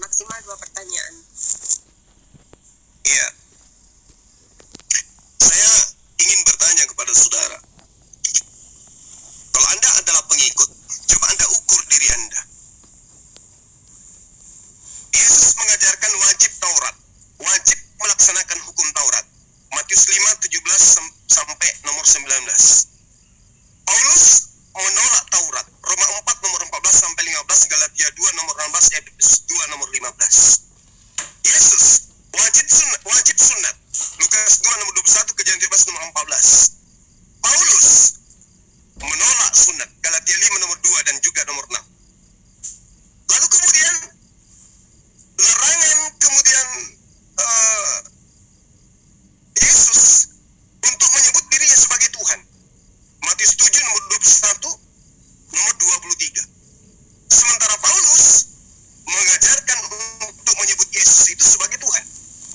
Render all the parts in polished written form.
maksimal 2 pertanyaan. Iya. Saya ingin bertanya kepada saudara. Kalau Anda adalah pengikut, coba Anda ukur diri Anda. Yesus mengajarkan wajib Taurat, wajib melaksanakan hukum Taurat. Matius 5:17 sampai nomor 19. Paulus menolak Taurat. Roma 4 nomor 14 sampai 15, Galatia 2 nomor 16, Efesus 2 nomor 15. Yesus wajib sunat. Lukas 2 nomor 21, Kejadian 13 nomor 14. Paulus menolak sunat. Galatia 5 nomor 2 dan juga nomor 6. Lalu kemudian larangan Yesus untuk menyebut dirinya sebagai Tuhan. Matius 7 nomor 21 nomor 23. Sementara Paulus mengajarkan untuk menyebut Yesus itu sebagai Tuhan.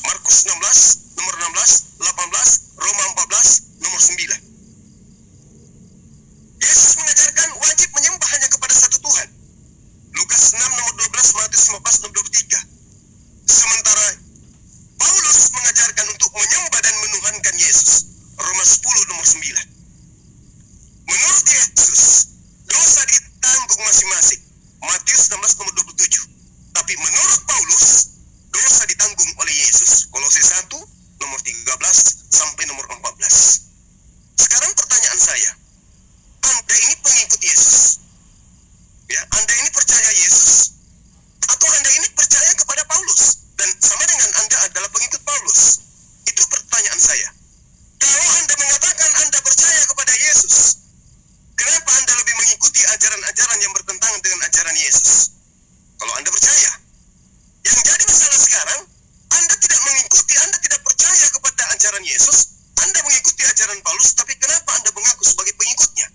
Markus 16 nomor 16, 18, Roma 14 nomor 9. Yesus mengajarkan wajib menyembah hanya kepada satu Tuhan. Lukas 6 nomor 12, Matius 15 nomor 23. Sementara Paulus mengajarkan untuk menyembah dan menuhankan Yesus. Roma 10 nomor 9. Menurut Yesus, dosa ditanggung masing-masing. Matius 16 nomor 27. Tapi menurut Paulus, dosa ditanggung oleh Yesus. Kolose 1 nomor 13 sampai nomor 14. Sekarang pertanyaan saya, Anda ini pengikut Yesus? Ya, Anda ini percaya Yesus? Atau Anda ini percaya kepada Paulus? Dan sama dengan Anda adalah pengikut Paulus? Itu pertanyaan saya. Kalau Anda mengatakan Anda percaya kepada Yesus, kenapa Anda lebih mengikuti ajaran-ajaran yang bertentangan dengan ajaran Yesus? Kalau Anda percaya. Yang jadi masalah sekarang, Anda tidak mengikuti, Anda tidak percaya kepada ajaran Yesus, Anda mengikuti ajaran Paulus, tapi kenapa Anda mengaku sebagai pengikutnya?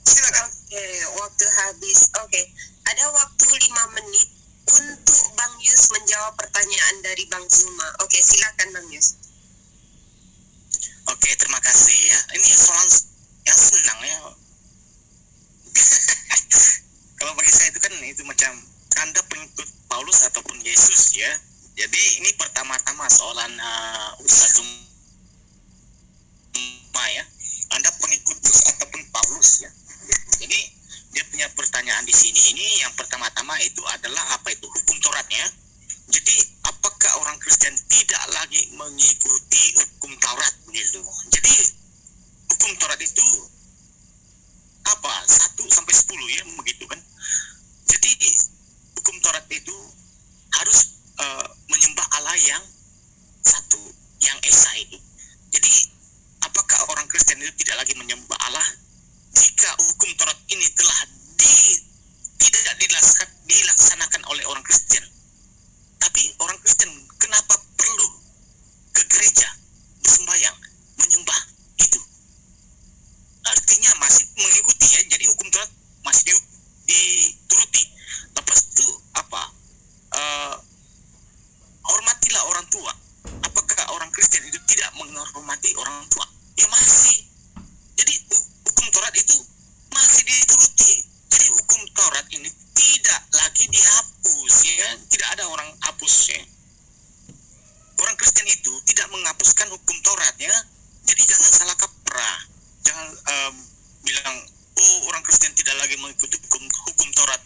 Silakan. Oke, waktu habis. Oke, ada waktu 5 menit untuk Bang Yus menjawab pertanyaan dari Bang Zuma. Oke, silakan Bang Yus. Oke, terima kasih ya. Ini soal yang senang ya. Kalau bagi saya itu kan itu macam Anda pengikut Paulus ataupun Yesus ya. Jadi ini pertama-tama soalan Ustaz Zuma ya. Anda pengikut Yesus ataupun Paulus ya. Jadi dia punya pertanyaan di sini ini yang pertama-tama itu adalah apa itu hukum Tauratnya. Jadi apakah orang Kristen tidak lagi mengikuti hukum Taurat begitu? Jadi hukum Taurat itu apa? 1 sampai 10 ya begitu kan. Jadi hukum Taurat itu harus menyembah Allah yang satu, yang esa itu. Jadi apakah orang Kristen itu tidak lagi menyembah Allah jika hukum Taurat ini telah tidak dilaksanakan oleh orang Kristen? Tapi orang Kristen kenapa perlu ke gereja bersembahyang, menyembah itu? Artinya masih mengikuti ya, jadi hukum Taurat masih dituruti. Lepas itu apa? Hormatilah orang tua. Apakah orang Kristen itu tidak menghormati orang tua? Ya masih. Jadi hukum Taurat itu masih dituruti. Jadi hukum Taurat ini tidak lagi dihapus ya, tidak ada orang hapus ya. Orang Kristen itu tidak menghapuskan hukum Taurat ya. Jadi jangan salah kaprah. Jangan bilang orang Kristen tidak lagi mengikuti hukum Taurat.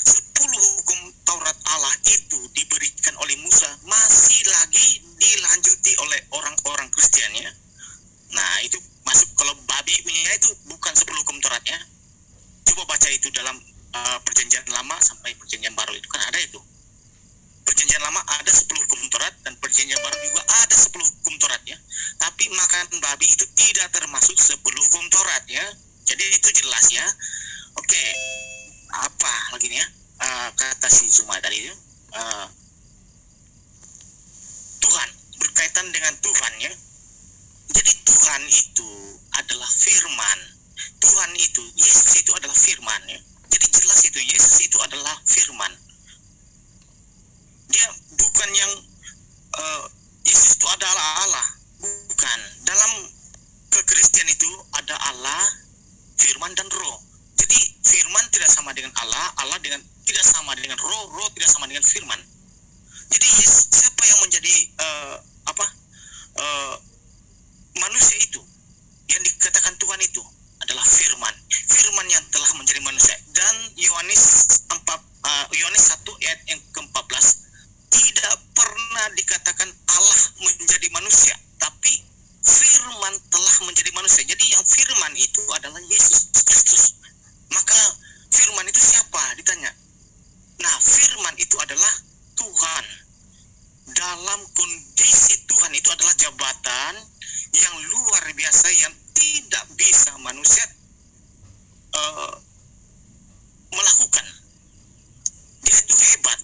10 hukum Taurat Allah itu diberikan oleh Musa masih lagi dilanjuti oleh orang-orang Kristen ya. Nah itu masuk, kalau babi punya itu bukan 10 hukum Taurat ya. Coba baca itu dalam perjanjian lama sampai perjanjian baru itu kan ada itu. Perjanjian lama ada 10 hukum Taurat dan perjanjian baru juga ada 10 hukum Taurat ya. Tapi makan babi itu tidak termasuk 10 hukum Taurat ya. Jadi itu jelas ya. Oke, apa lagi nih ya? Kata si Zuma tadi itu Tuhan, berkaitan dengan Tuhan ya. Jadi Tuhan itu adalah firman. Tuhan itu, Yesus itu adalah firman ya. Jadi jelas itu, Yesus itu adalah firman. Dia bukan yang Yesus itu adalah Allah. Bukan. Dalam kekristian itu ada Allah, firman dan roh. Jadi firman tidak sama dengan Allah, Allah tidak sama dengan roh, roh tidak sama dengan firman. Jadi siapa yang menjadi eh, manusia itu? Yang dikatakan Tuhan itu adalah firman. Firman yang telah menjadi manusia. Dan Yohanes 1 ayat yang ke-14, tidak pernah dikatakan Allah menjadi manusia, tapi firman telah menjadi manusia. Jadi yang firman itu adalah Yesus Kristus. Maka firman itu siapa? Ditanya. Nah, firman itu adalah Tuhan. Dalam kondisi Tuhan itu adalah jabatan yang luar biasa yang tidak bisa manusia melakukan. Dia itu hebat,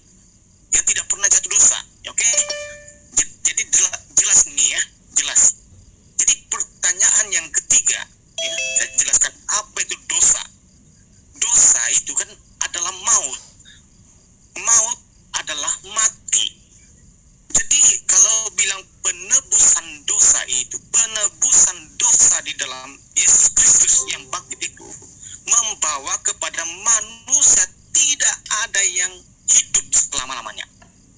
yang tidak pernah jatuh dosa. Oke? Jadi jelas nih ya, jelas. Jadi pertanyaan yang ketiga, ya, saya jelaskan apa itu dosa. Dosa itu kan adalah maut. Maut adalah mati. Jadi kalau bilang penebusan dosa itu, penebusan dosa di dalam Yesus Kristus yang bangkit itu membawa kepada manusia tidak ada yang hidup selama-lamanya.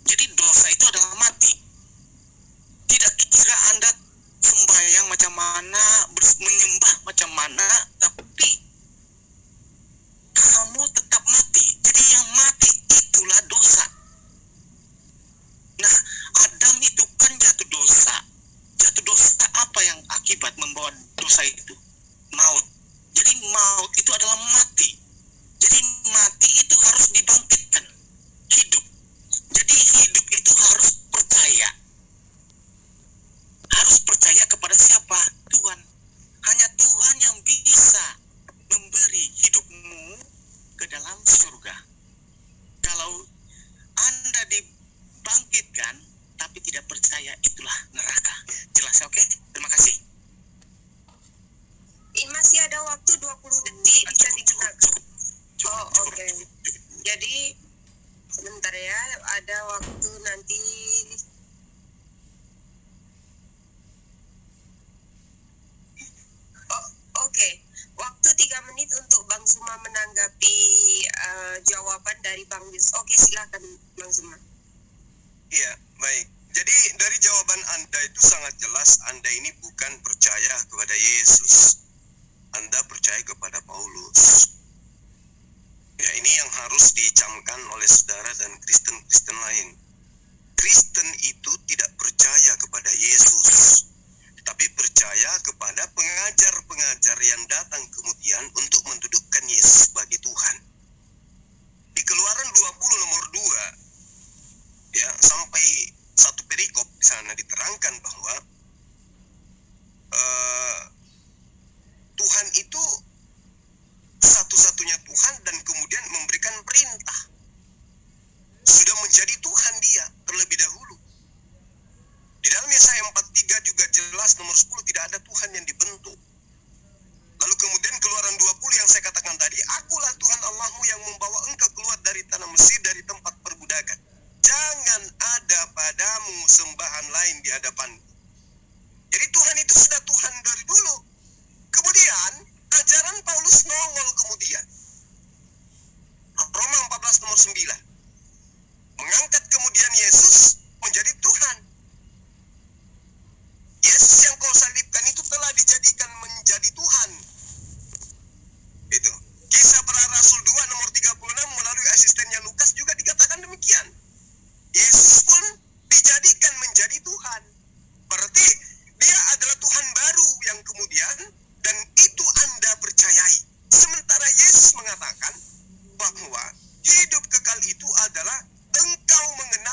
Jadi dosa itu adalah mati. Tidak kira Anda sembahyang macam mana, menyembah macam mana, tapi kamu tetap mati. Jadi yang mati itulah dosa. Nah, Adam itu kan jatuh dosa. Jatuh dosa apa yang akibat membawa dosa itu? Maut. Jadi maut itu adalah mati. Jadi mati itu harus dibangkitkan. Hidup. Jadi hidup itu harus percaya. Harus percaya kepada siapa? Tuhan. Hanya Tuhan yang bisa memberi hidupmu ke dalam surga. Kalau Anda dibangkitkan tapi tidak percaya, itulah neraka. Jelas, oke? Terima kasih. Masih ada waktu 20 detik bisa digunakan. Oh, oke. Jadi sebentar ya, ada waktu nanti. Oke. Waktu 3 menit untuk Bang Zuma menanggapi jawaban dari Bang Yus. Oke, silakan Bang Zuma. Iya, baik. Jadi dari jawaban Anda itu sangat jelas Anda ini bukan percaya kepada Yesus. Anda percaya kepada Paulus. Ya, ini yang harus dicamkan oleh saudara dan Kristen-Kristen lain. Kristen itu tidak percaya kepada Yesus, tapi percaya kepada pengajar-pengajar yang datang kemudian untuk mendudukkan Yesus sebagai Tuhan. Di Keluaran 20 nomor 2, ya, sampai satu perikop di sana diterangkan bahwa Tuhan itu satu-satunya Tuhan dan kemudian memberikan perintah. Sudah menjadi Tuhan dia terlebih dahulu. Di dalam Yesaya 43 juga jelas nomor 10, tidak ada Tuhan yang dibentuk. Lalu kemudian Keluaran 20 yang saya katakan tadi, akulah Tuhan Allahmu yang membawa engkau keluar dari tanah Mesir, dari tempat perbudakan. Jangan ada padamu sembahan lain di hadapanku. Jadi Tuhan itu sudah Tuhan dari dulu. Kemudian ajaran Paulus nongol kemudian. Roma 14 nomor 9. Mengangkat kemudian Yesus menjadi Tuhan. Yesus yang kau salibkan itu telah dijadikan menjadi Tuhan. Itu. Kisah para Rasul 2 nomor 36 melalui asistennya Lukas juga dikatakan demikian. Yesus pun dijadikan menjadi Tuhan. Berarti dia adalah Tuhan baru yang kemudian, dan itu Anda percayai. Sementara Yesus mengatakan bahwa hidup kekal itu adalah engkau mengenal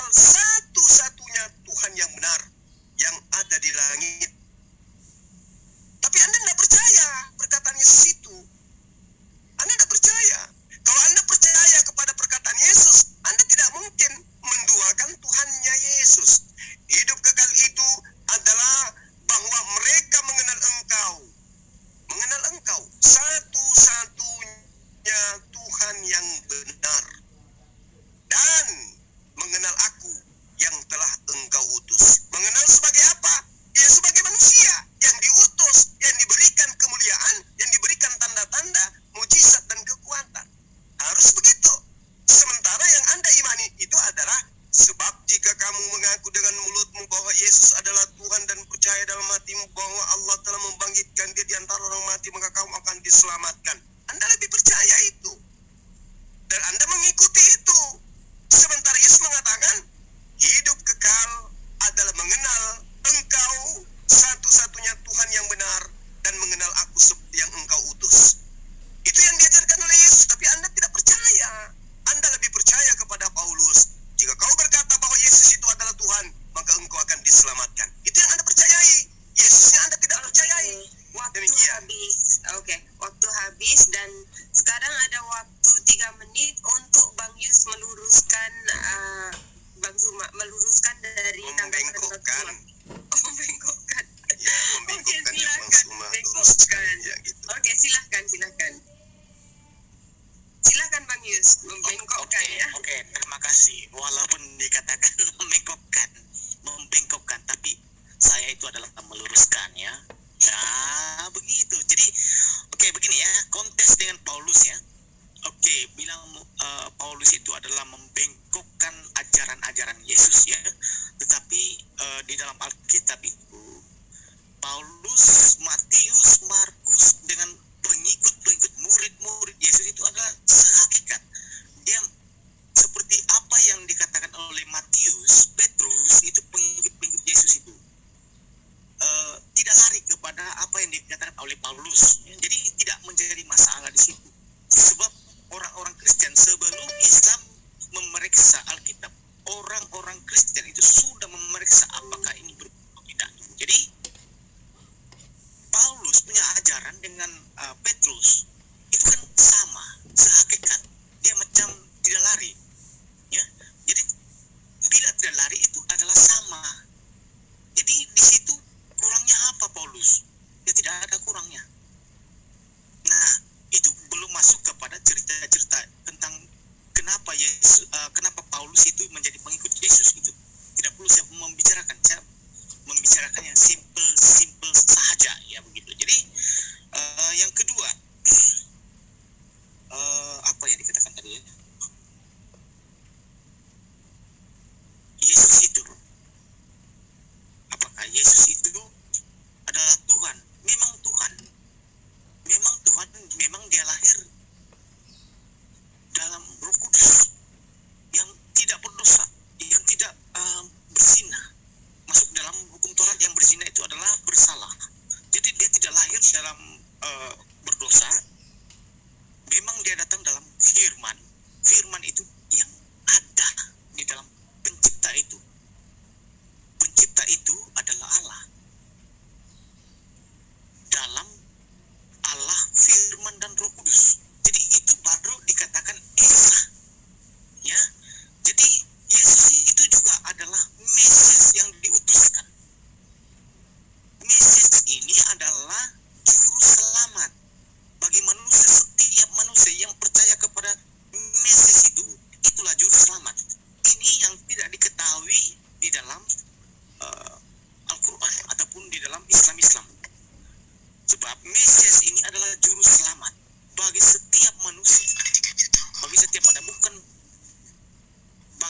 mengaku dengan mulutmu bahwa Yesus adalah Tuhan dan percaya dalam hatimu bahwa Allah telah membangkitkan dia di antara orang mati, maka kamu akan diselamatkan. Anda lebih percaya itu. Dan Anda mengikuti itu. Sementara Yesus mengatakan, hidup kekal adalah mengenal engkau satu-satunya Tuhan yang benar dan mengenal aku seperti yang engkau utus. Itu yang diajarkan oleh Yesus, tapi Anda tidak percaya. Anda lebih percaya kepada Paulus. Jika kau berkata bahwa Yesus itu adalah Tuhan, maka engkau akan diselamatkan. Itu yang Anda percayai. Yesusnya Anda tidak percayai. Waktu Demikian. habis. Oke, waktu habis dan sekarang ada waktu 3 menit untuk Bang Yus meluruskan Bang Zuma meluruskan dari tanggapan Bang Membengkokkan. Zuma. Membengkokkan. Ya, Oke, membengkokkan yang Bang silakan. Zuma Membengkokkan. teruskan. Ya, gitu. Oke, silakan. Silakan Bang Yus, membengkokkan ya. Oke, terima kasih. Walaupun dikatakan membengkokkan, tapi saya itu adalah meluruskan ya. Ya, begitu. Jadi, oke, begini ya, kontes dengan Paulus ya. Oke, bilang Paulus itu adalah membengkokkan ajaran-ajaran Yesus ya. Tetapi di dalam Alkitab itu Paulus, Matius, Markus dengan pengikut-pengikut murid-murid Yesus itu adalah sehakikat. Dia seperti apa yang dikatakan oleh Matius, Petrus itu pengikut-pengikut Yesus itu tidak lari kepada apa yang dikatakan oleh Paulus. Jadi tidak menjadi masalah di situ. Sebab orang-orang Kristen sebelum Islam memeriksa Alkitab, orang-orang Kristen itu sudah memeriksa apakah ini benar atau tidak. Jadi Paulus punya ajaran dengan Petrus itu kan sama, sehakikat. Dia macam tidak lari, ya. Jadi bila tidak lari itu adalah sama. Jadi di situ kurangnya apa Paulus? Dia tidak ada kurangnya. Nah, itu belum masuk kepada cerita-cerita tentang kenapa Paulus itu menjadi pengikut Yesus itu. Tidak perlu saya membicarakan. Saya membicarakan yang simple saja ya begitu. Jadi yang kedua apa yang dikatakan tadi ya? Yesus itu apakah Yesus itu adalah Tuhan? Memang Tuhan, memang dia lahir dalam Roh Kudus yang tidak berdosa, yang tidak berzina. Masuk dalam hukum Taurat yang berzina itu adalah bersalah. Jadi dia tidak lahir dalam berdosa. Memang dia datang dalam firman. Firman itu yang ada di dalam pencipta itu. Pencipta itu adalah Allah. Dalam Allah, firman dan Roh Kudus. Jadi itu baru dikatakan Esa. Ya. Jadi Yesus itu juga adalah Mesias yang diutuskan. Mesias ini adalah juru selamat bagi manusia. Setiap manusia yang percaya kepada Mesias itu, itulah juru selamat. Ini yang tidak diketahui di dalam Al-Quran ataupun di dalam Islam. Sebab Mesias ini adalah juru selamat bagi setiap manusia. Bagi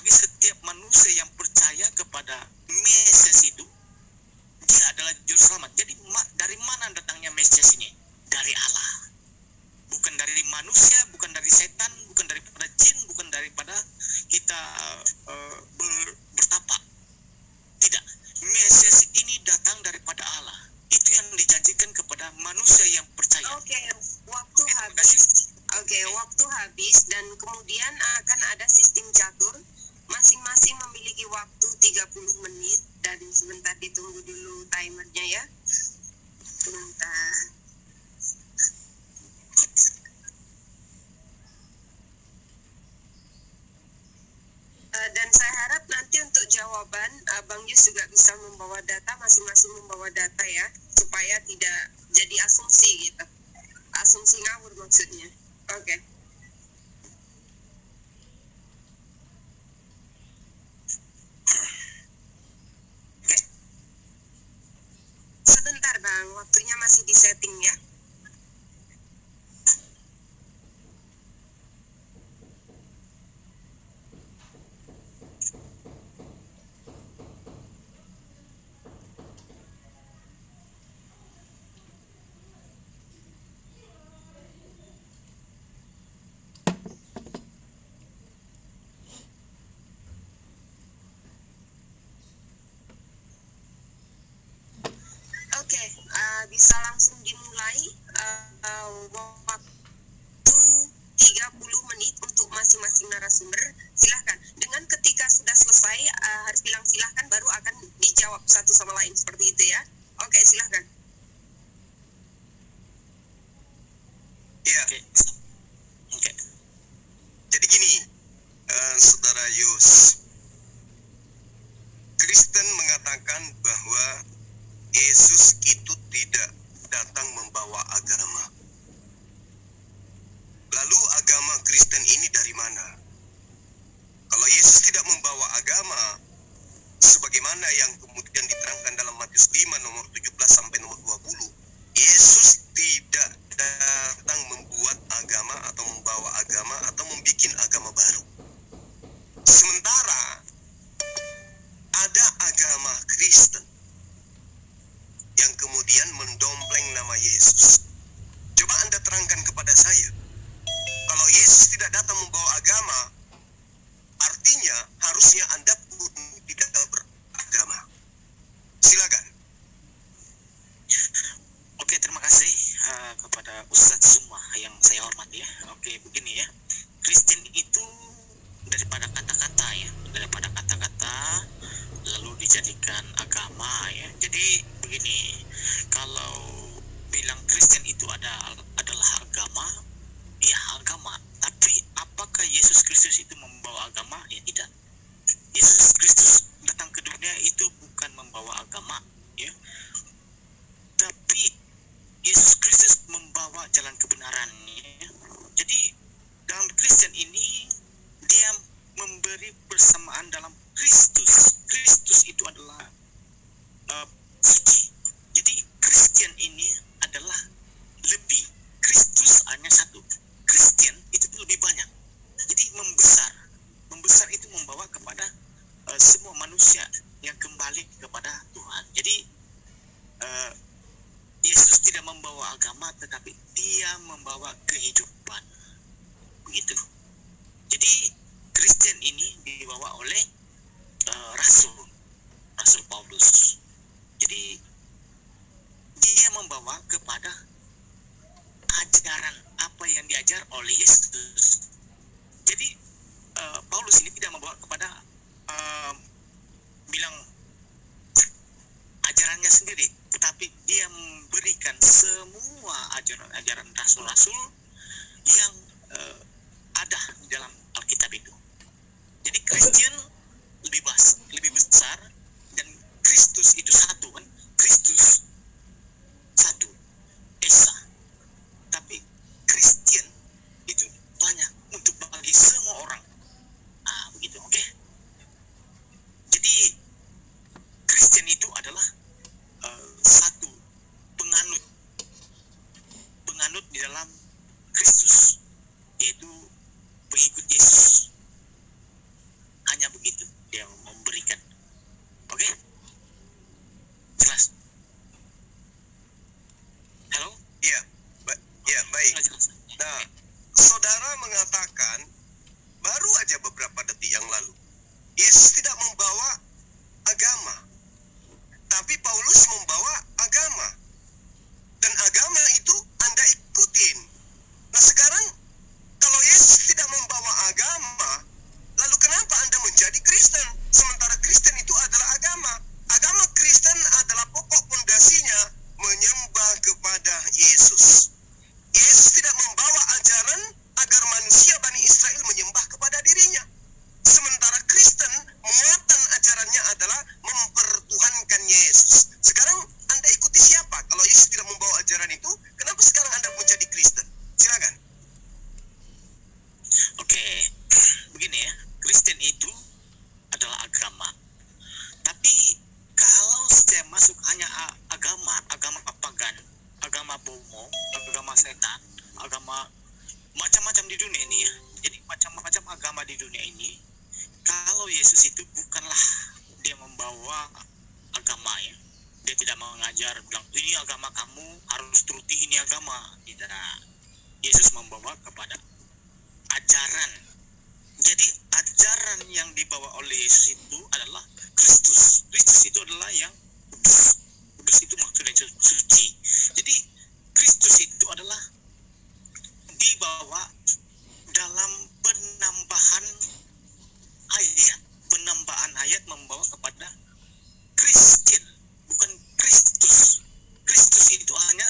setiap manusia yang percaya kepada Mesias itu, dia adalah juru selamat. Jadi dari mana datangnya Mesias ini? Dari Allah. Bukan dari manusia, bukan dari setan, bukan daripada jin, bukan daripada kita bertapak. Tidak. Mesias ini datang daripada Allah. Itu yang dijanjikan kepada manusia yang percaya. Oke, waktu habis. Waktu habis dan kemudian akan ada sistem catur. Masing-masing memiliki waktu 30 menit dan sebentar ditunggu dulu timernya ya. Sebentar. Dan saya harap nanti untuk jawaban Bang Yus juga bisa membawa data, masing-masing membawa data ya, supaya tidak jadi asumsi gitu. Asumsi ngawur maksudnya. Oke. Sebentar Bang, waktunya masih di setting ya. bisa langsung dimulai waktu 30 menit untuk masing-masing narasumber. Silahkan. Dengan ketika sudah selesai harus bilang silahkan, baru akan dijawab satu sama lain seperti itu ya. Oke, silahkan. Ya, Oke. jadi gini, Saudara Yus. Kristen mengatakan bahwa Yesus itu tidak datang membawa agama. Lalu agama Kristen ini dari mana? Kalau Yesus tidak membawa agama, sebagaimana yang kemudian diterangkan dalam Matius 5 nomor 17 sampai nomor 20, Yesus tidak datang membuat agama atau membawa agama atau membuat agama baru. Sementara ada agama Kristen yang kemudian mendompleng nama Yesus. Coba Anda terangkan kepada saya, kalau Yesus tidak datang membawa agama, artinya harusnya Anda pun tidak beragama. Silakan. Oke, terima kasih kepada Ustadz semua yang saya hormati ya. Oke, begini ya. Kristen itu daripada kata-kata ya, daripada kata-kata lalu dijadikan agama ya. Jadi begini, kalau bilang Kristen itu adalah agama, ya agama. Tapi apakah Yesus Kristus itu membawa agama? Ya tidak. Yesus Kristus datang ke dunia itu bukan membawa agama ya. Tapi Yesus Kristus membawa jalan kebenaran ya. Jadi dalam Kristen ini dia memberi persamaan dalam Kristus. Kristus itu adalah suci. Jadi Kristen ini adalah lebih. Kristus hanya satu. Kristen itu lebih banyak. Jadi membesar. Membesar itu membawa kepada semua manusia yang kembali kepada Tuhan. Jadi Yesus tidak membawa agama, tetapi dia membawa kehidupan. Begitu. Jadi Kristen ini dibawa oleh Rasul Paulus. Jadi dia membawa kepada ajaran apa yang diajar oleh Yesus. Jadi Paulus ini tidak membawa kepada bilang ajarannya sendiri, tetapi dia memberikan semua ajaran rasul-rasul yang ada di dalam Alkitab itu. Jadi Kristen lebih besar, dan Kristus itu satu kan. Kristus satu, Esa. Tapi Kristen itu banyak untuk bagi semua orang. Begitu, oke? Jadi Kristen itu adalah satu penganut di dalam Kristus, yaitu pengikut Yesus. Hanya begitu dia memberikan. Oke? Jelas? Halo? Ya, baik. Jelas. Nah, saudara mengatakan baru aja beberapa detik yang lalu, Yesus tidak membawa agama, tapi Paulus membawa agama. Dan agama itu Anda ikutin. Nah sekarang, kalau Yesus tidak membawa agama, lalu kenapa Anda menjadi Kristen? Sementara Kristen itu adalah agama. Agama Kristen adalah pokok pondasinya menyembah kepada Yesus. Yesus tidak membawa ajaran agar manusia Bani Israel menyembah kepada dirinya. Sementara Kristen, muatan ajarannya adalah mempertuhankan Yesus. Sekarang Anda ikuti siapa? Kalau Yesus tidak membawa ajaran itu, kenapa sekarang Anda menjadi Kristen? Silakan. Oke, begini ya, Kristen itu adalah agama. Tapi kalau saya masuk hanya agama pagan, agama bomo, agama setan, agama macam-macam di dunia ini ya. Jadi macam-macam agama di dunia ini. Kalau Yesus itu bukanlah dia membawa agama ya. Dia tidak mengajar bilang ini agama kamu harus turuti ini agama. Tidak. Yesus membawa kepada ajaran. Jadi ajaran yang dibawa oleh Yesus itu adalah Kristus. Kristus itu adalah yang kudus. Kudus itu maksudnya suci. Jadi Kristus itu adalah dibawa dalam penambahan ayat membawa kepada Kristen, bukan Kristus. Kristus itu hanya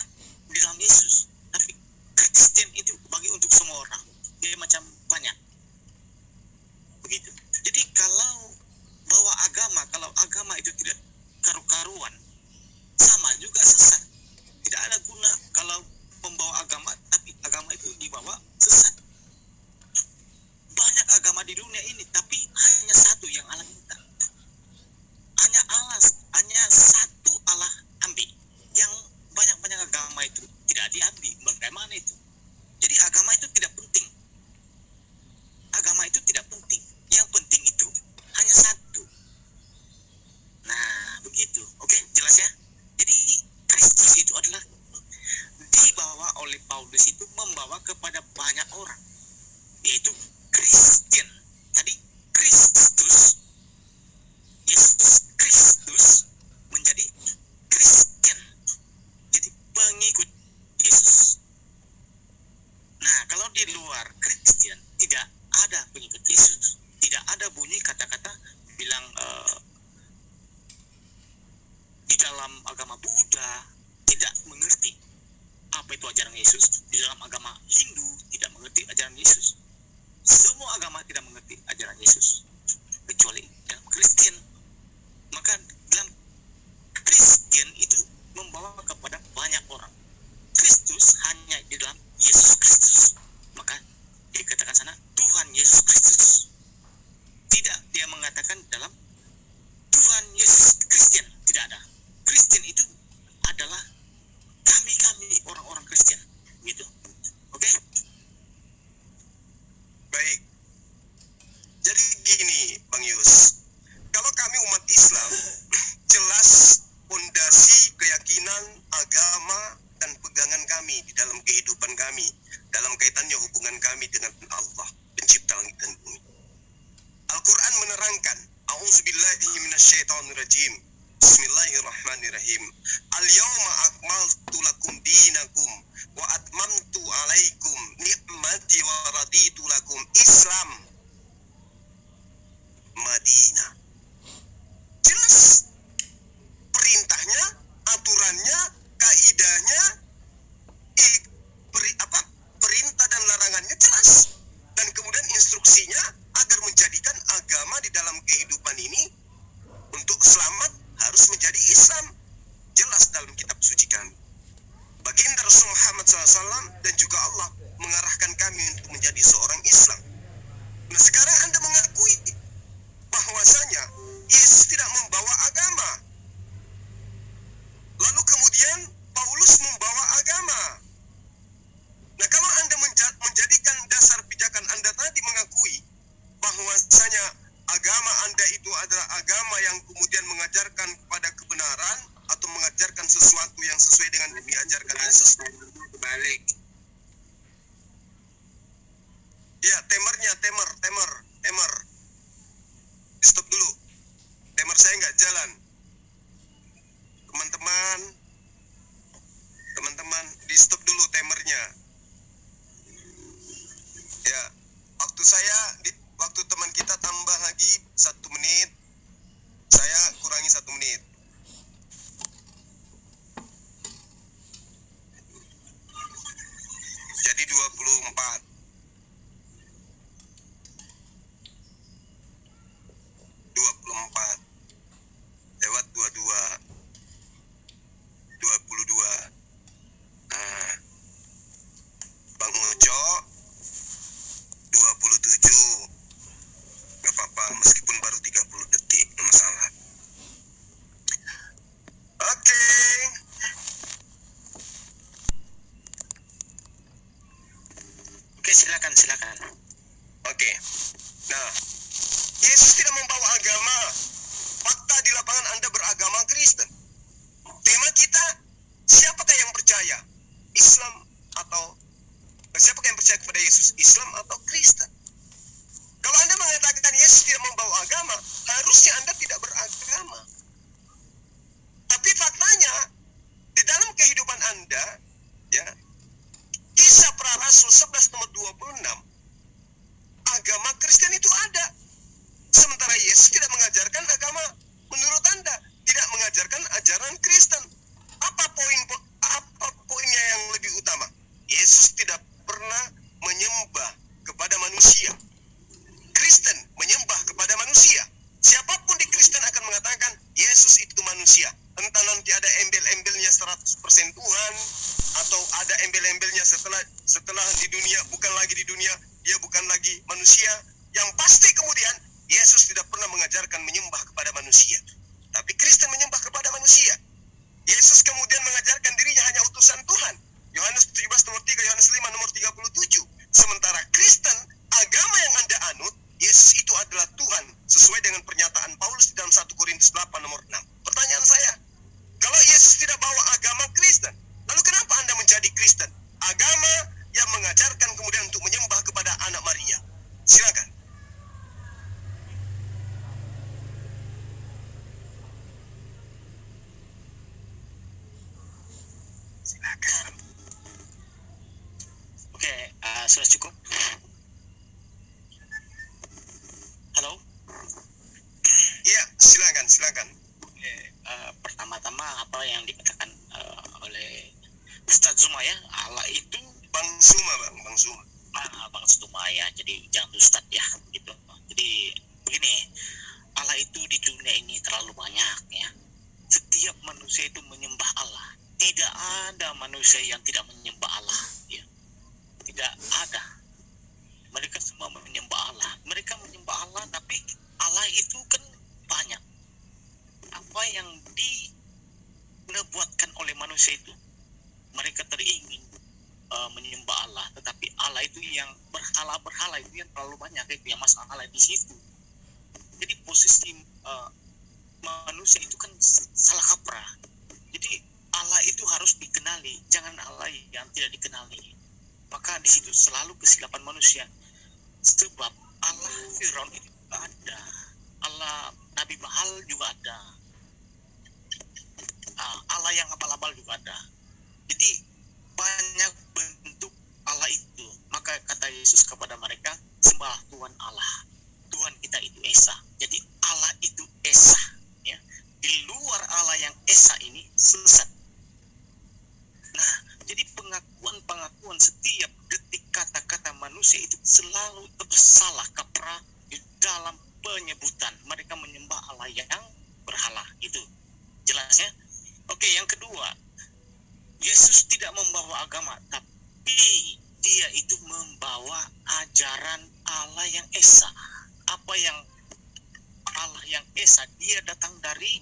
di dalam Yesus, tapi Kristen itu bagi untuk semua orang. Dia macam banyak. Begitu. Jadi kalau agama itu tidak karu-karuan, sama juga sesat. Tidak ada guna kalau membawa agama, tapi agama itu dibawa sesat. Banyak agama di dunia ini, tapi hanya satu yang Allah minta. Hanya satu Allah ambil. Yang banyak-banyak agama itu tidak diambil. Bagaimana itu? Jadi agama itu tidak penting. Agama itu tidak penting. Yang penting itu hanya satu. Nah, begitu. Oke, jelas ya? Jadi Kristus itu adalah dibawa oleh Paulus itu membawa kepada banyak orang, yaitu Kristen. Jadi Kristus, Yesus Kristus menjadi Kristen, jadi pengikut Yesus. Nah, kalau di luar Kristen tidak ada pengikut Yesus, tidak ada bunyi kata-kata bilang di dalam agama Buddha tidak mengerti apa itu ajaran Yesus, di dalam agama Hindu tidak mengerti ajaran Yesus. Semua agama tidak mengerti ajaran Yesus kecuali dalam Kristen. Maka dalam Kristen itu membawa kepada banyak orang. Kristus hanya di dalam Yesus Kristus. Maka dikatakan sana Tuhan Yesus Kristus. Tidak dia mengatakan dalam Tuhan Yesus Kristen, tidak ada. Kristen itu adalah kami orang-orang Kristen, gitu. Oke? Baik. Jadi gini, Bang Yus. Kalau kami umat Islam, jelas fondasi keyakinan, agama, dan pegangan kami di dalam kehidupan kami, dalam kaitannya hubungan kami dengan Allah, pencipta langit dan bumi. Al-Quran menerangkan, A'udzubillahi minasyaitonirrajim. Bismillahirrahmanirrahim. Al-yawma akmaltu lakum dinakum wa atmamtu alaikum ni'mati wa raditu lakum Islam Madinah. Jelas perintahnya, aturannya, kaidahnya, perintah dan larangannya jelas. Dan kemudian instruksinya agar menjadikan agama di dalam kehidupan ini untuk selamat harus menjadi Islam. Jelas dalam kitab suci kami. Baginda Rasul Muhammad SAW dan juga Allah mengarahkan kami untuk menjadi seorang Islam. Nah, sekarang Anda mengakui bahwasanya Yesus tidak membawa agama. Lalu kemudian Paulus membawa agama. Nah, kalau Anda menjadikan dasar pijakan Anda tadi mengakui bahwasanya agama Anda itu adalah agama yang kemudian mengajarkan kepada kebenaran atau mengajarkan sesuatu yang sesuai dengan yang diajarkan Yesus. Balik. Ya, temer. Stop dulu. Temer saya nggak jalan. Teman-teman, di stop dulu temernya. Ya, waktu teman kita tambah lagi 1 menit, saya kurangi 1 menit. Jadi 24. 24 lewat 22. 22. Nah, Bang Ojo 27. Gak apa-apa, meskipun baru 30 detik, gak masalah. Oke. Oke, silakan. Oke. Nah, Yesus tidak membawa agama. Fakta di lapangan Anda beragama Kristen. Tema kita, siapakah yang percaya? Islam atau siapakah yang percaya kepada Yesus? Islam atau Kristen? Kalau Anda mengatakan Yesus tidak membawa agama, harusnya Anda tidak beragama. Tapi faktanya, di dalam kehidupan Anda, ya, Kisah Para Rasul 11 nomor 26, agama Kristen itu ada. Sementara Yesus tidak mengajarkan agama menurut Anda, tidak mengajarkan ajaran Kristen. Apa poinnya yang lebih utama? Yesus tidak pernah menyembah kepada manusia. Kristen menyembah kepada manusia. Siapapun di Kristen akan mengatakan Yesus itu manusia. Entah nanti ada embel-embelnya 100% Tuhan, atau ada embel-embelnya setelah di dunia, bukan lagi di dunia, dia bukan lagi manusia. Yang pasti kemudian Yesus tidak pernah mengajarkan menyembah kepada manusia, tapi Kristen menyembah kepada manusia. Yesus kemudian mengajarkan dirinya hanya utusan Tuhan. Yohanes 17 nomor 3, Yohanes 5 nomor 37. Sementara Kristen, agama yang Anda anut, Yesus itu adalah Tuhan, sesuai dengan pernyataan Paulus di dalam 1 Korintus 8 nomor 6. Pertanyaan saya, kalau Yesus tidak bawa agama Kristen, lalu kenapa Anda menjadi Kristen? Agama yang mengajarkan kemudian untuk menyembah kepada anak Maria. Silakan. Silakan. Oke, sudah cukup. Halo. Iya, silakan. Oke, pertama-tama apa yang dikatakan oleh Ustadz Zuma ya, Allah itu Bang Zuma. Bang Zuma ya, jadi jangan Ustadz ya, gitu. Jadi begini, Allah itu di dunia ini terlalu banyak ya. Setiap manusia itu menyembah Allah. Tidak ada manusia yang tidak menyembah Allah ya. Tidak ada. Mereka semua menyembah Allah. Mereka menyembah Allah, tapi Allah itu kan banyak. Apa yang dibuatkan oleh manusia itu, mereka teringin menyembah Allah, tetapi Allah itu yang berhala itu yang terlalu banyak, itu yang masalah di situ. Jadi posisi manusia itu kan salah kaprah. Jadi Allah itu harus dikenali, jangan Allah yang tidak dikenali. Maka di situ selalu kesilapan manusia. Sebab Allah Firaun itu ada, Allah Nabi Baal juga ada, Allah yang abal-abal juga ada. Jadi banyak bentuk Allah itu. Maka kata Yesus kepada mereka, sembah Tuhan Allah. Tuhan kita itu Esa. Jadi Allah itu Esa ya. Di luar Allah yang Esa ini sesat. Nah, jadi pengakuan setiap detik kata-kata manusia itu selalu tersalah kaprah di dalam penyebutan. Mereka menyembah Allah yang berhala. Itu jelas ya. Oke, yang kedua, Yesus tidak membawa agama, tapi dia itu membawa ajaran Allah yang Esa. Apa yang Allah yang Esa, dia datang dari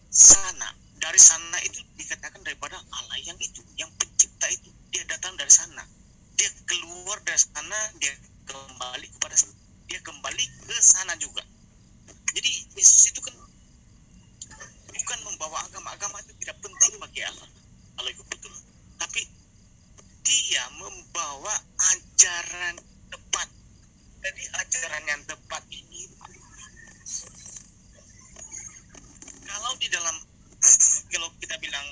sana. Dari sana itu dikatakan daripada Allah yang itu, yang pencipta itu, dia datang dari sana. Dia keluar dari sana, dia kembali ke sana juga. Jadi Yesus itu kan bukan membawa agama itu tidak penting bagi Allah. Allah itu betul. Tapi dia membawa ajaran tepat. Jadi ajaran yang tepat ini, kalau di dalam, kalau kita bilang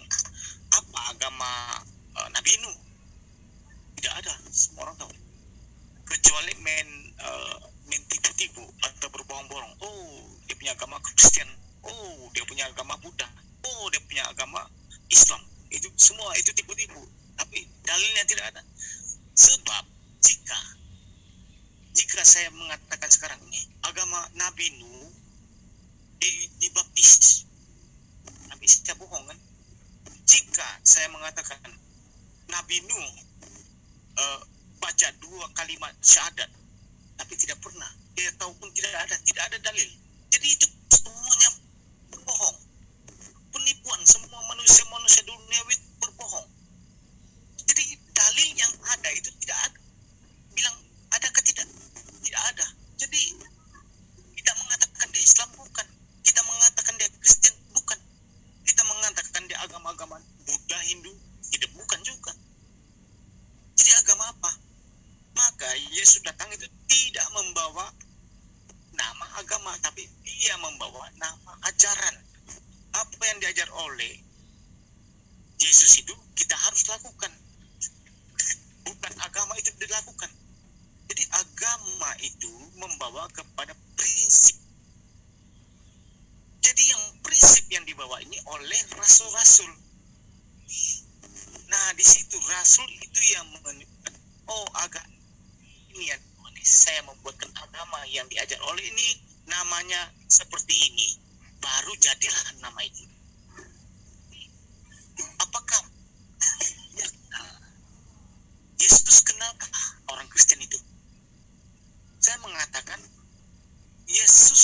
apa agama Nabi Nuh, tidak ada, semua orang tahu. Kecuali main tipu-tipu atau berbohong-bohong. Oh, dia punya agama Kristen. Oh, dia punya agama Buddha. Oh, dia punya agama Islam. Itu semua itu tipu-tipu. Tapi dalilnya tidak ada. Sebab jika saya mengatakan sekarang ini agama Nabi Nuh dibaptis, Nabi saya bohong kan? Jika saya mengatakan Nabi Nuh baca 2 kalimat syahadat, tapi tidak pernah, dia tahu pun tidak ada dalil. Jadi itu semuanya berbohong, penipuan. Semua manusia duniawi berbohong. Jadi dalil yang ada itu tidak ada. Bilang adakah tidak? Tidak ada. Jadi kita mengatakan dia Islam bukan, kita mengatakan dia Kristen bukan, kita mengatakan dia agama-agama Buddha, Hindu tidak, bukan juga. Jadi agama apa? Maka Yesus datang itu tidak membawa nama agama, tapi dia membawa nama ajaran. Apa yang diajar oleh Yesus itu kita harus lakukan. Bukan agama itu dilakukan. Jadi agama itu membawa kepada prinsip. Jadi yang prinsip yang dibawa ini oleh rasul-rasul. Nah, di situ rasul itu yang menunjukkan, oh agak ini yang saya membuatkan agama yang diajar oleh ini namanya seperti ini. Baru jadilah nama itu. Apakah Yesus kenalkah orang Kristen itu? Saya mengatakan Yesus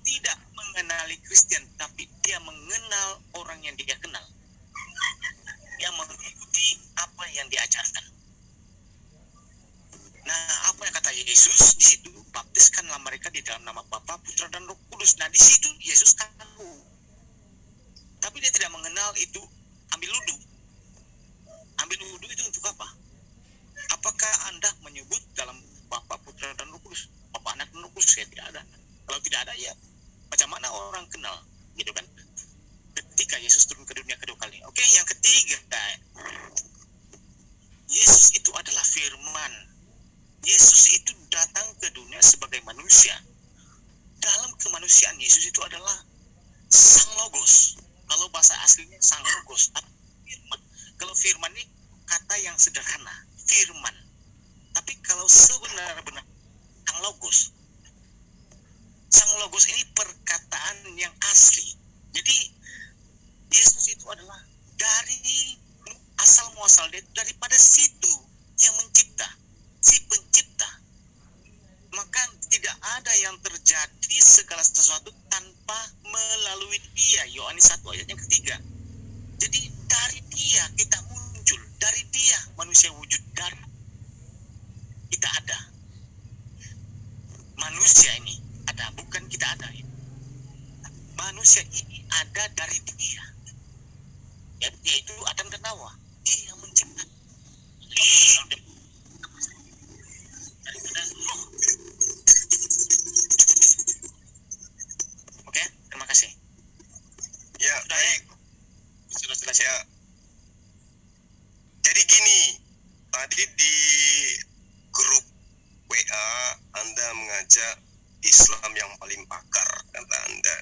tidak mengenali Kristen, tapi dia mengenal orang yang dia kenal, yang mengikuti apa yang diajarkan. Nah, apa yang kata Yesus di situ, baptiskanlah mereka di dalam nama Bapa, Putra dan Roh Kudus. Nah, di situ Yesus tahu, tapi dia tidak mengenal itu ambil wudhu. Ambil wudhu itu untuk apa? Apakah Anda menyebut dalam Bapa, Putra dan Roh Kudus? Bapa, Anak dan Roh Kudus? Ya tidak ada. Kalau tidak ada, ya macam mana orang kenal, gitu kan? Ketika Yesus turun ke dunia kedua kali. Oke, yang ketiga, Yesus itu adalah firman. Yesus itu datang ke dunia sebagai manusia. Dalam kemanusiaan Yesus itu adalah Sang Logos. Kalau bahasa aslinya Sang Logos, firman. Kalau firman ini kata yang sederhana, firman. Tapi kalau sebenar-benar Sang Logos, Sang Logos ini perkataan yang asli. Jadi Yesus itu adalah dari asal muasal daripada situ yang mencipta, si pencipta. Maka tidak ada yang terjadi segala sesuatu tanpa melalui dia. Yohanes 1 ayat yang ketiga. Jadi dari dia kita muncul, dari dia manusia wujud, dari kita ada. Manusia ini ada, bukan kita ada. Manusia ini ada dari dia. Yaitu Adam dan Hawa. Dia yang mencipta. Daripada roh. Oke, terima kasih. Ya, Sudah baik. Sudah jelas Ya. Jadi gini, tadi di grup WA Anda mengajak Islam yang paling pakar, kata Anda.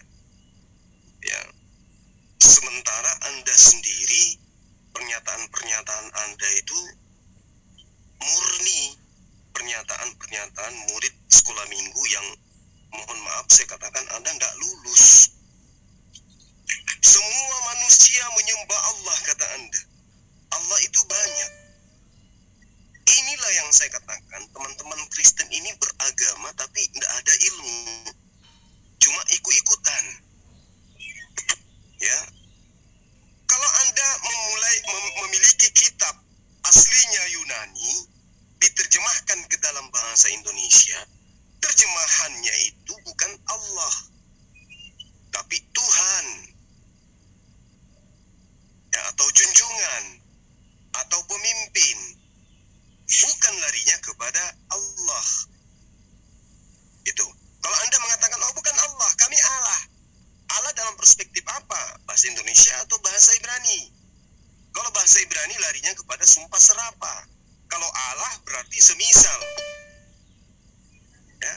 Ya. Sementara Anda sendiri, pernyataan-pernyataan Anda itu murni pernyataan-pernyataan murid sekolah minggu yang, mohon maaf saya katakan, Anda tidak lulus. Semua manusia menyembah Allah, kata Anda. Allah itu banyak. Inilah yang saya katakan, teman-teman Kristen ini beragama tapi tidak ada ilmu, cuma ikut-ikutan. Ya, kalau Anda memiliki kitab aslinya Yunani diterjemahkan ke dalam bahasa Indonesia, terjemahannya itu bukan Allah, tapi Tuhan, ya, atau junjungan, atau pemimpin, bukan larinya kepada Allah. Itu. Kalau Anda mengatakan, oh bukan Allah, kami Allah. Allah dalam perspektif apa? Bahasa Indonesia atau bahasa Ibrani? Kalau bahasa Ibrani larinya kepada sumpah serapah. Kalau Allah berarti semisal. Ya.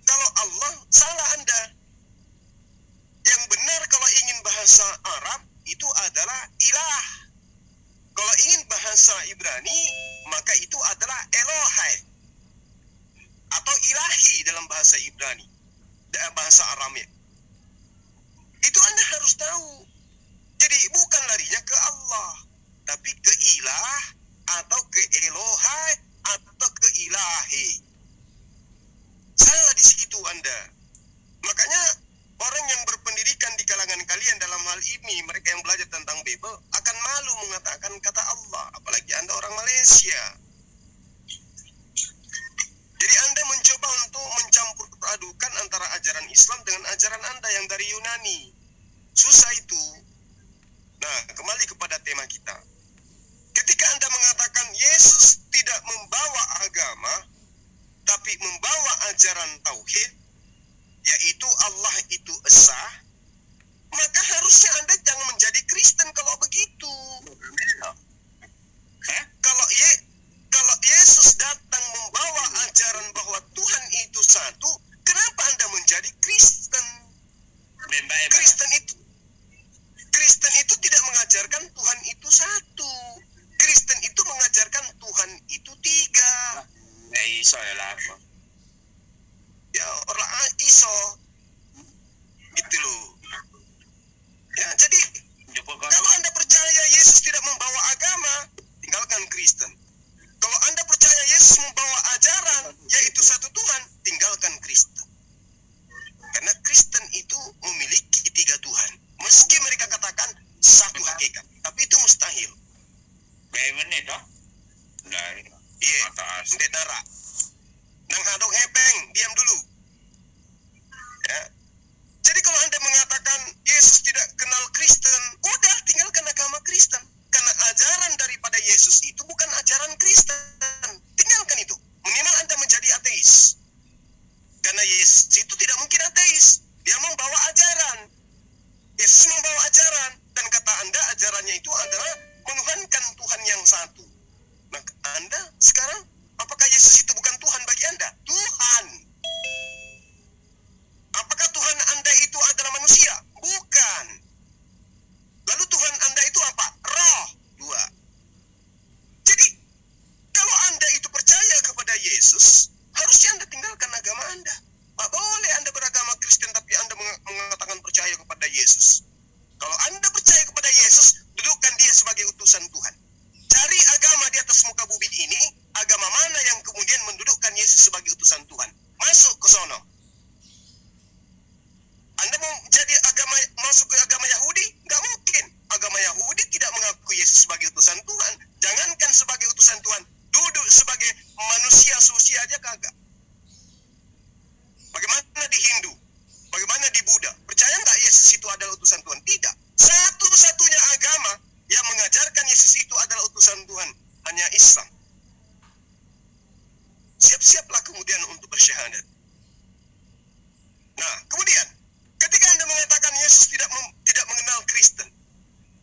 Kalau Allah, salah Anda. Yang benar kalau ingin bahasa Arab itu adalah ilah. Kalau ingin bahasa Ibrani, maka itu adalah Elohai atau ilahi dalam bahasa Ibrani, bahasa Aramik. Itu Anda harus tahu. Jadi bukan larinya ke Allah, tapi ke ilah atau ke Elohai atau ke ilahi. Salah di situ Anda. Makanya orang yang berpendidikan di kalangan kalian dalam hal ini, mereka yang belajar tentang Bible, akan malu mengatakan kata Allah, apalagi Anda orang Malaysia. Jadi Anda mencoba untuk mencampur adukan antara ajaran Islam dengan ajaran Anda yang dari Yunani. Susah itu. Nah, kembali kepada tema kita. Ketika Anda mengatakan Yesus tidak membawa agama, tapi membawa ajaran tauhid, yaitu Allah itu esa, maka harusnya Anda jangan menjadi Kristen kalau begitu. Kalau Yesus datang membawa ajaran bahwa Tuhan itu satu, kenapa Anda menjadi Kristen? Kristen itu tidak mengajarkan Tuhan itu satu. Kristen itu mengajarkan Tuhan itu tiga. Ya, orang iso. Gitu loh. Ya, jadi kalau Anda percaya Yesus tidak membawa agama, tinggalkan Kristen. Kalau Anda percaya Yesus membawa ajaran, yaitu satu Tuhan, tinggalkan Kristen. Karena Kristen itu memiliki tiga Tuhan. Meski mereka katakan satu hakikat, tapi itu mustahil. Iya, ndek dara. Nang hadong hepeng, diam dulu. Ya. Jadi kalau Anda mengatakan Yesus tidak kenal Kristen, udah tinggalkan agama Kristen. Karena ajaran daripada Yesus itu bukan ajaran Kristen. Tinggalkan itu. Minimal Anda menjadi ateis. Karena Yesus itu tidak mungkin ateis. Dia membawa ajaran. Yesus membawa ajaran. Dan kata Anda ajarannya itu adalah menuhankan Tuhan yang satu. Nah, Anda sekarang, apakah Yesus itu bukan Tuhan bagi Anda? Tuhan. Apakah Tuhan Anda itu adalah manusia? Bukan. Lalu Tuhan Anda itu apa? Roh. Dua. Jadi, kalau Anda itu percaya kepada Yesus, harusnya Anda tinggalkan agama Anda. Tak boleh Anda beragama Kristen tapi Anda mengatakan percaya kepada Yesus. Kalau Anda percaya kepada Yesus, dudukkan dia sebagai utusan Tuhan. Cari agama di atas muka bumi ini, agama mana yang kemudian mendudukkan Yesus sebagai utusan Tuhan. Masuk ke sono. Anda mau jadi masuk ke agama Yahudi? Nggak mungkin. Agama Yahudi tidak mengakui Yesus sebagai utusan Tuhan. Jangankan sebagai utusan Tuhan, duduk sebagai manusia suci aja kagak. Bagaimana di Hindu? Bagaimana di Buddha? Percaya nggak Yesus itu adalah utusan Tuhan? Tidak. Satu-satunya agama yang mengajarkan Yesus itu adalah utusan Tuhan hanya Islam. Siap-siaplah kemudian untuk bersyahadat. Nah, kemudian ketika Anda mengatakan Yesus tidak mengenal Kristen,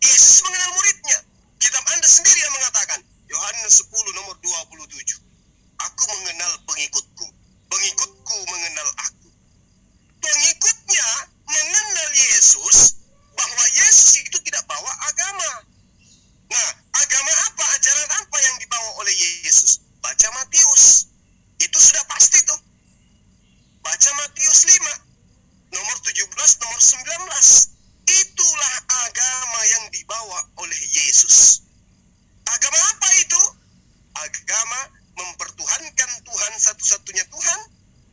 Yesus mengenal muridnya. Kitab Anda sendiri yang mengatakan, Yohanes 10 nomor 27. Aku mengenal pengikutku. Pengikutku mengenal aku. Pengikutnya mengenal Yesus, bahwa Yesus itu tidak bawa agama. Nah, agama apa, ajaran apa yang dibawa oleh Yesus? Baca Matius. Itu sudah pasti tuh. Baca Matius 5, nomor 17, nomor 19. Itulah agama yang dibawa oleh Yesus. Agama apa itu? Agama mempertuhankan Tuhan satu-satunya Tuhan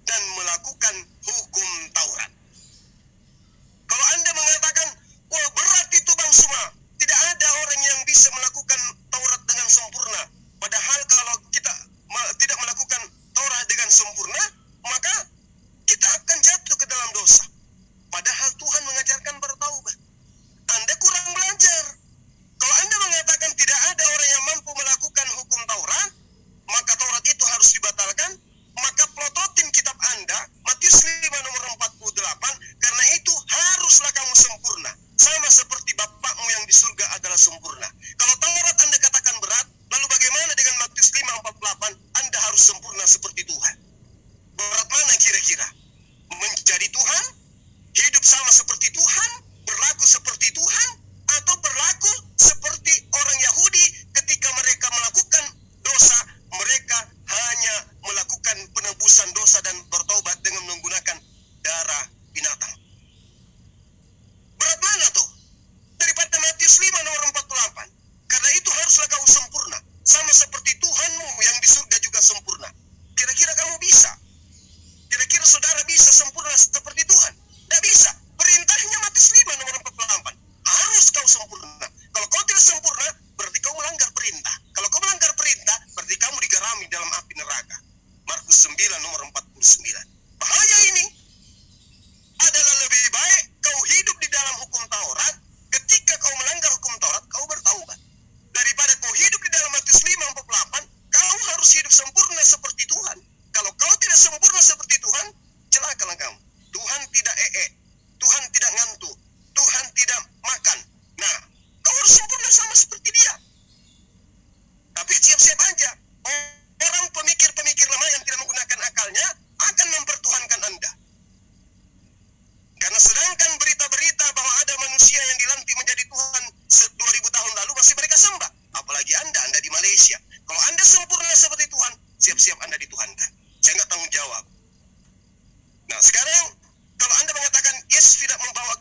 dan melakukan hukum Taurat. Kalau Anda mengatakan, wah berat itu Bang Suma, tidak ada orang yang bisa melakukan Taurat dengan sempurna. Padahal kalau kita tidak melakukan Taurat dengan sempurna, maka kita akan jatuh ke dalam dosa. Padahal Tuhan mengajarkan bertaubat. Anda kurang belajar. Kalau Anda mengatakan Anda di Malaysia. Kalau Anda sempurna seperti Tuhan, siap-siap Anda dituhankan. Saya nggak tanggung jawab. Nah, sekarang kalau Anda mengatakan Yesus tidak membawa